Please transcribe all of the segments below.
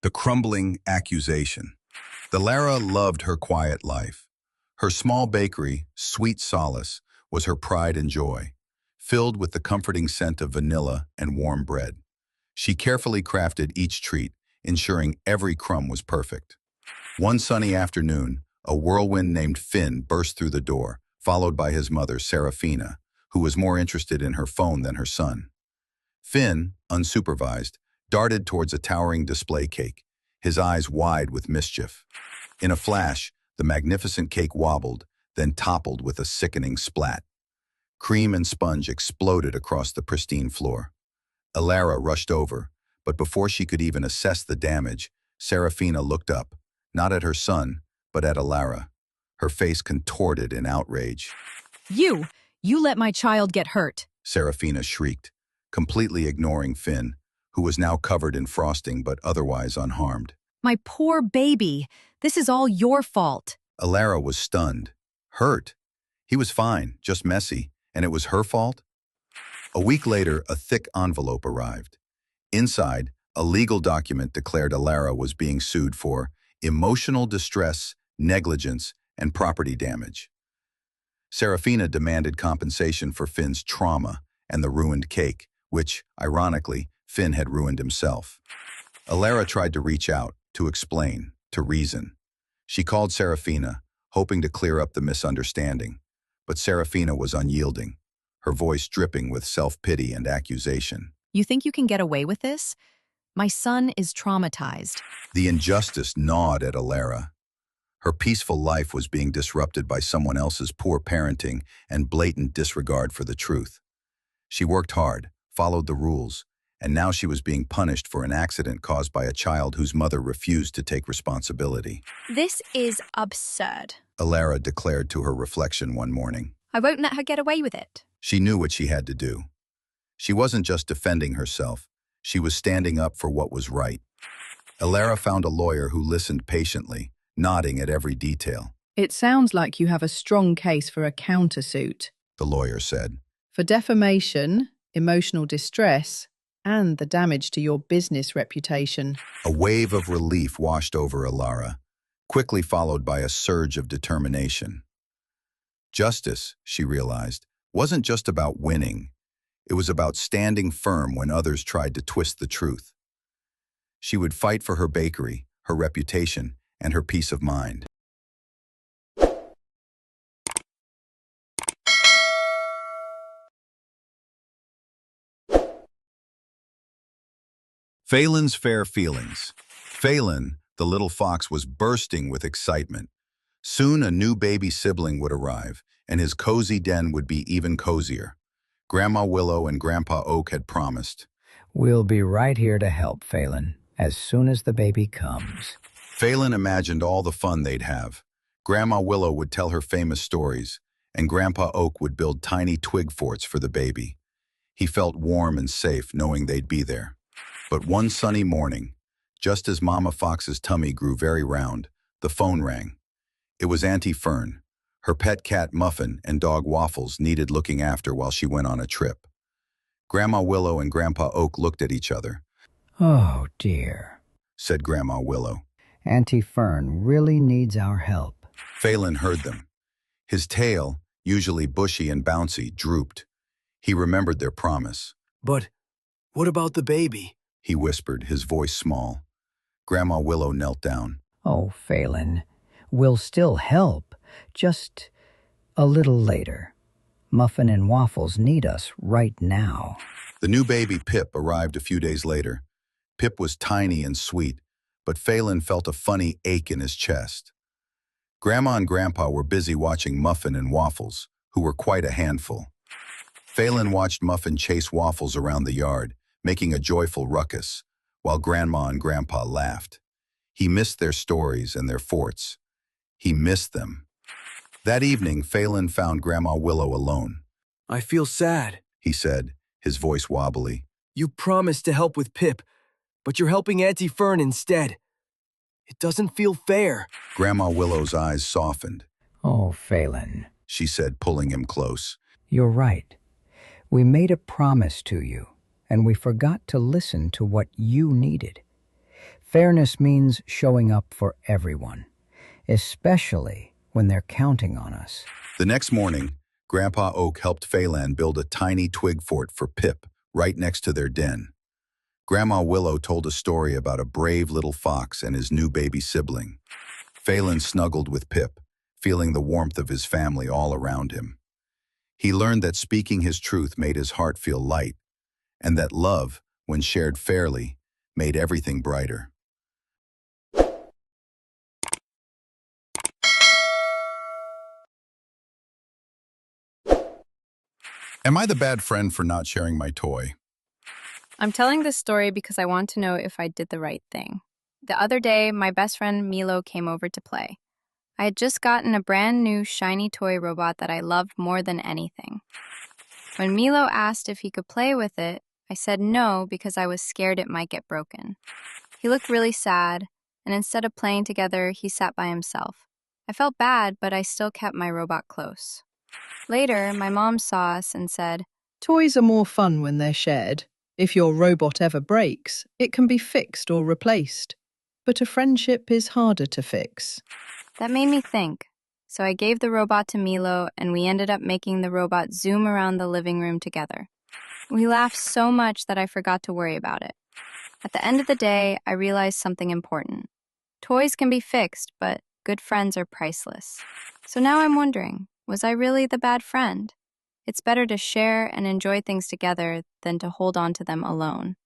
The Crumbling Accusation. The Lara loved her quiet life. Her small bakery, Sweet Solace, was her pride and joy, filled with the comforting scent of vanilla and warm bread. She carefully crafted each treat, ensuring every crumb was perfect. One sunny afternoon, a whirlwind named Finn burst through the door, followed by his mother, Serafina, who was more interested in her phone than her son. Finn, unsupervised, darted towards a towering display cake, his eyes wide with mischief. In a flash, the magnificent cake wobbled, then toppled with a sickening splat. Cream and sponge exploded across the pristine floor. Alara rushed over, but before she could even assess the damage, Serafina looked up, not at her son, but at Alara, her face contorted in outrage. You let my child get hurt. Serafina shrieked, completely ignoring Finn, who was now covered in frosting but otherwise unharmed. My poor baby. This is all your fault. Alara was stunned. Hurt? He was fine, just messy, and it was her fault? A week later, a thick envelope arrived. Inside, a legal document declared Alara was being sued for emotional distress, negligence, and property damage. Serafina demanded compensation for Finn's trauma and the ruined cake, which, ironically, Finn had ruined himself. Alara tried to reach out, to explain, to reason. She called Serafina, hoping to clear up the misunderstanding, but Serafina was unyielding, her voice dripping with self-pity and accusation. You think you can get away with this? My son is traumatized. The injustice gnawed at Alara. Her peaceful life was being disrupted by someone else's poor parenting and blatant disregard for the truth. She worked hard, followed the rules, and now she was being punished for an accident caused by a child whose mother refused to take responsibility. This is absurd. Alara declared to her reflection one morning. I won't let her get away with it. She knew what she had to do. She wasn't just defending herself, she was standing up for what was right. Alara found a lawyer who listened patiently, nodding at every detail. It sounds like you have a strong case for a countersuit. The lawyer said. For defamation, emotional distress, and the damage to your business reputation. A wave of relief washed over Alara, quickly followed by a surge of determination. Justice, she realized, wasn't just about winning. It was about standing firm when others tried to twist the truth. She would fight for her bakery, her reputation, and her peace of mind. Faelan's fair feelings. Faelan, the little fox, was bursting with excitement. Soon a new baby sibling would arrive, and his cozy den would be even cozier. Grandma Willow and Grandpa Oak had promised. We'll be right here to help, Faelan, as soon as the baby comes. Faelan imagined all the fun they'd have. Grandma Willow would tell her famous stories, and Grandpa Oak would build tiny twig forts for the baby. He felt warm and safe knowing they'd be there. But one sunny morning, just as Mama Fox's tummy grew very round, the phone rang. It was Auntie Fern. Her pet cat Muffin and dog Waffles needed looking after while she went on a trip. Grandma Willow and Grandpa Oak looked at each other. Oh, dear, said Grandma Willow. Auntie Fern really needs our help. Faelan heard them. His tail, usually bushy and bouncy, drooped. He remembered their promise. But what about the baby? He whispered, his voice small. Grandma Willow knelt down. Oh, Faelan, we'll still help, just a little later. Muffin and Waffles need us right now. The new baby, Pip, arrived a few days later. Pip was tiny and sweet, but Faelan felt a funny ache in his chest. Grandma and Grandpa were busy watching Muffin and Waffles, who were quite a handful. Faelan watched Muffin chase Waffles around the yard, making a joyful ruckus, while Grandma and Grandpa laughed. He missed their stories and their forts. He missed them. That evening, Faelan found Grandma Willow alone. I feel sad, he said, his voice wobbly. You promised to help with Pip, but you're helping Auntie Fern instead. It doesn't feel fair. Grandma Willow's eyes softened. Oh, Faelan, she said, pulling him close. You're right. We made a promise to you, and we forgot to listen to what you needed. Fairness means showing up for everyone, especially when they're counting on us. The next morning, Grandpa Oak helped Faelan build a tiny twig fort for Pip right next to their den. Grandma Willow told a story about a brave little fox and his new baby sibling. Phelan snuggled with Pip, feeling the warmth of his family all around him. He learned that speaking his truth made his heart feel light, and that love, when shared fairly, made everything brighter. Am I the bad friend for not sharing my toy? I'm telling this story because I want to know if I did the right thing. The other day, my best friend Milo came over to play. I had just gotten a brand new shiny toy robot that I loved more than anything. When Milo asked if he could play with it, I said no because I was scared it might get broken. He looked really sad, and instead of playing together, he sat by himself. I felt bad, but I still kept my robot close. Later, my mom saw us and said, Toys are more fun when they're shared. If your robot ever breaks, it can be fixed or replaced. But a friendship is harder to fix. that made me think. So I gave the robot to Milo, and we ended up making the robot zoom around the living room together. We laughed so much that I forgot to worry about it. At the end of the day, I realized something important. Toys can be fixed, but good friends are priceless. So now I'm wondering, was I really the bad friend? It's better to share and enjoy things together than to hold on to them alone.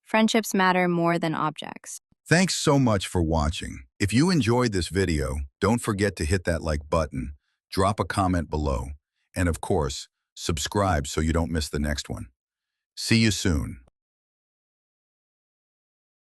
Friendships matter more than objects. Thanks so much for watching. If you enjoyed this video, don't forget to hit that like button, drop a comment below, and of course, subscribe so you don't miss the next one. See you soon.